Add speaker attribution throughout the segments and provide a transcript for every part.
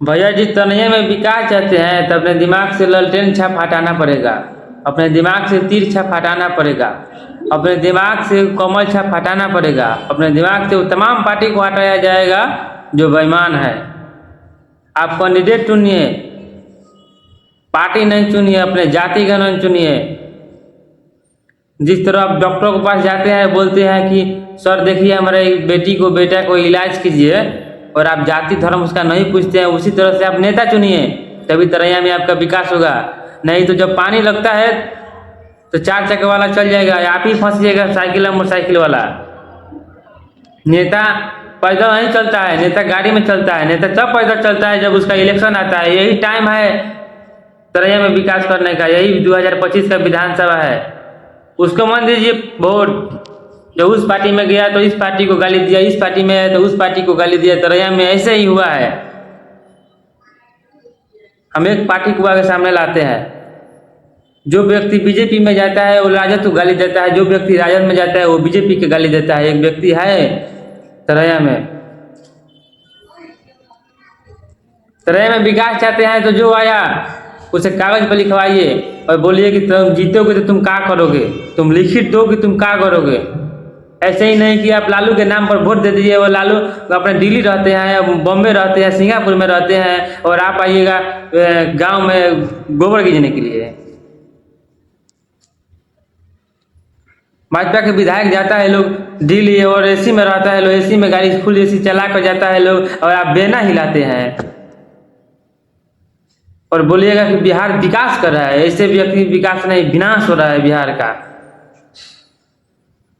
Speaker 1: भैया जी तनये में विकास चाहते हैं तो अपने दिमाग से ललटेन छाप हटाना पड़ेगा, अपने दिमाग से तीर छाप हटाना पड़ेगा, अपने दिमाग से कमल छाप हटाना पड़ेगा, अपने दिमाग से वो तमाम पार्टी को हटाया जाएगा जो बेईमान है। आप कैंडिडेट चुनिए, पार्टी नहीं चुनिए, अपने जाति का नहीं चुनिए। जिस तरह आप डॉक्टर के पास जाते हैं, बोलते हैं कि सर देखिए हमारे बेटी को बेटा को इलाज कीजिए, और आप जाति धर्म उसका नहीं पूछते हैं, उसी तरह से आप नेता चुनिए, तभी तरैया में आपका विकास होगा। नहीं तो जब पानी लगता है तो 4 चक्के वाला चल जाएगा, आप ही फंसिएगा साइकिल और मोटरसाइकिल वाला। नेता पैदल नहीं चलता है, नेता गाड़ी में चलता है। नेता तब पैदल चलता है जब उसका इलेक्शन आता है। यही टाइम है तरैया में विकास करने का, यही 2025 का विधानसभा है। उसको मन दीजिए वोट। जो उस पार्टी में गया तो इस पार्टी को गाली दिया, इस पार्टी में है तो उस पार्टी को गाली दिया। तरैया में ऐसे ही हुआ है। हम एक पार्टी को आगे सामने लाते हैं। जो व्यक्ति बीजेपी में जाता है वो राजद को गाली देता है, जो व्यक्ति राजद में जाता है वो बीजेपी के गाली देता है। एक व्यक्ति है तरैया में विकास चाहते हैं तो जो आया उसे कागज पर लिखवाइए और बोलिए कि तुम जीतोगे तो तुम क्या करोगे, तुम लिखित दो कि तुम क्या करोगे। ऐसे ही नहीं कि आप लालू के नाम पर वोट दे दीजिए। वो लालू अपने दिल्ली रहते हैं, बॉम्बे रहते हैं, सिंगापुर में रहते हैं, और आप आइएगा गांव में गोबर गिरने के लिए। भाजपा के विधायक जाता है लोग दिल्ली और एसी में रहता है लोग, एसी में गाड़ी फुल एसी चला कर जाता है लोग, और आप बेना हिलाते हैं और बोलिएगा कि बिहार विकास कर रहा है। ऐसे व्यक्ति विकास नहीं, विनाश हो रहा है बिहार का।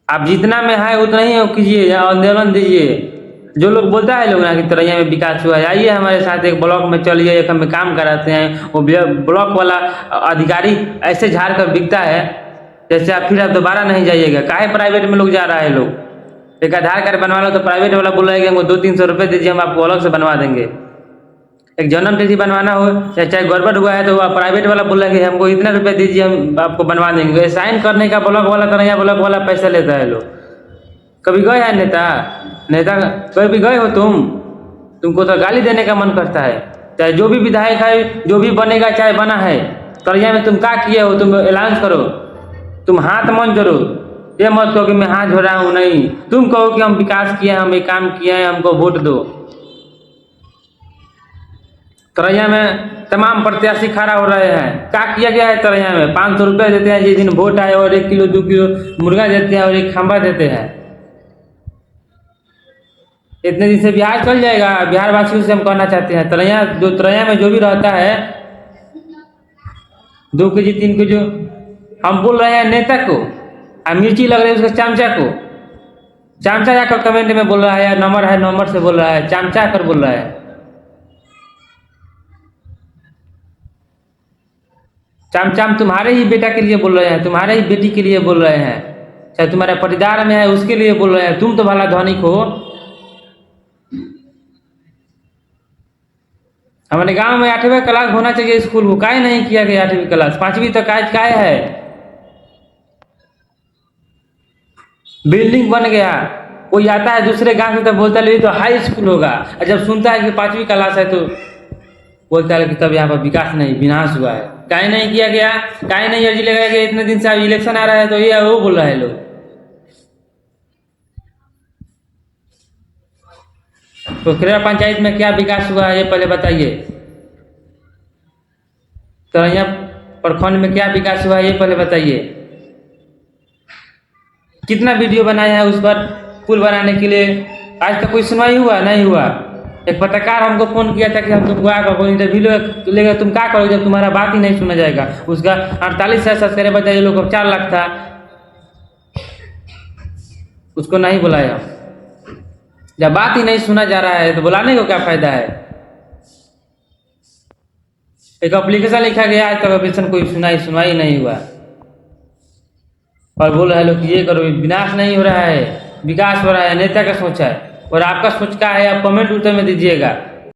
Speaker 1: आप जितना में है उतना ही कीजिए, आंदोलन दीजिए। जो लोग बोलता है लोग ना कि तरैया में विकास हुआ है, आइए हमारे साथ एक ब्लॉक में चलिए, एक हमें काम कराते हैं। वो ब्लॉक वाला अधिकारी ऐसे झाड़ कर बिकता है जैसे आप फिर आप दोबारा नहीं जाइएगा। काहे प्राइवेट में लोग जा रहा है। लोग एक आधार कार्ड बनवा लो तो प्राइवेट वाला बोल रहा है कि हमको 200-300 रुपये दीजिए, हम आपको अलग से बनवा देंगे। एक जन्म तिथि बनवाना हो चाहे गड़बड़ हुआ है तो वह प्राइवेट वाला बोला कि हमको इतना रुपये दीजिए, हम आपको बनवा देंगे। साइन करने का ब्लॉक वाला तरैया ब्लॉक वाला पैसा लेता है लोग। कभी गए हैं नेता कभी गए हो तुमको तो गाली देने का मन करता है। चाहे जो भी विधायक है, जो भी बनेगा चाहे बना है, तरैया में तुम क्या किए हो तुम अनाउंस करो। तुम हाथ मन जोड़ो, ये मत कहो कि मैं हाथ जोड़ रहा हूँ। नहीं, तुम कहो कि हम विकास किए, हम ये काम किए हैं, हमको वोट दो। तरैया में तमाम प्रत्याशी खड़ा हो रहे हैं। क्या किया गया है तरैया में? 500 रुपये देते हैं जिस दिन वोट आए, और 1 किलो 2 किलो मुर्गा देते हैं और 1 खंबा देते हैं। इतने दिन से बिहार चल जाएगा। बिहार वासियों से हम कहना चाहते हैं, तरैया में जो भी रहता है 2 केजी 3 केजी हम बोल रहे हैं नेता को, मिर्ची लग रही है उसके चामचा को। चामचा जाकर कमेंट में बोल रहा है, या नंबर से बोल रहा है, चामचा कर बोल रहा है। चाम तुम्हारे ही बेटा के लिए बोल रहे हैं, तुम्हारे ही बेटी के लिए बोल रहे हैं, चाहे तुम्हारे पटीदार में है उसके लिए बोल रहे हैं। तुम तो भला धनिक हो। हमारे गांव में 8वीं क्लास होना चाहिए स्कूल को, काहे नहीं किया गया 8वीं क्लास? 5वीं तक आज काहे है? बिल्डिंग बन गया, कोई आता है दूसरे गांव से तो बोलता है तो हाई स्कूल होगा, और जब सुनता है कि 5वीं क्लास है तो बोलता है कि तब यहाँ पर विकास नहीं, विनाश हुआ है। काहे नहीं किया गया? काहे नहीं अर्जी लगाया गया? इतने दिन से अब इलेक्शन आ रहा है तो ये वो बोल रहा है लोग। तो खेरा पंचायत में क्या विकास हुआ है ये पहले बताइए। तरैया प्रखंड में क्या विकास हुआ है ये पहले बताइए। कितना वीडियो बनाया है उस पर पुल बनाने के लिए? आज तक कोई सुनवाई हुआ? नहीं हुआ। एक पत्रकार हमको फोन किया था कि हम तुमको आकर इंटरव्यू लेगा, तुम क्या करोगे जब तुम्हारा बात ही नहीं सुना जाएगा। उसका 48 सब्सक्राइबर था, ये लोग 4 लाख था, उसको नहीं बुलाया। जब बात ही नहीं सुना जा रहा है तो बुलाने को क्या फायदा है? एक एप्लीकेशन लिखा गया, आज तक एप्लीकेशन कोई सुनवाई नहीं हुआ, और बोल रहे लोग कि ये करो। विनाश नहीं हो रहा है, विकास हो रहा है। नेता का सोच है और आपका सोच क्या है आप कमेंट उत्तर में दीजिएगा।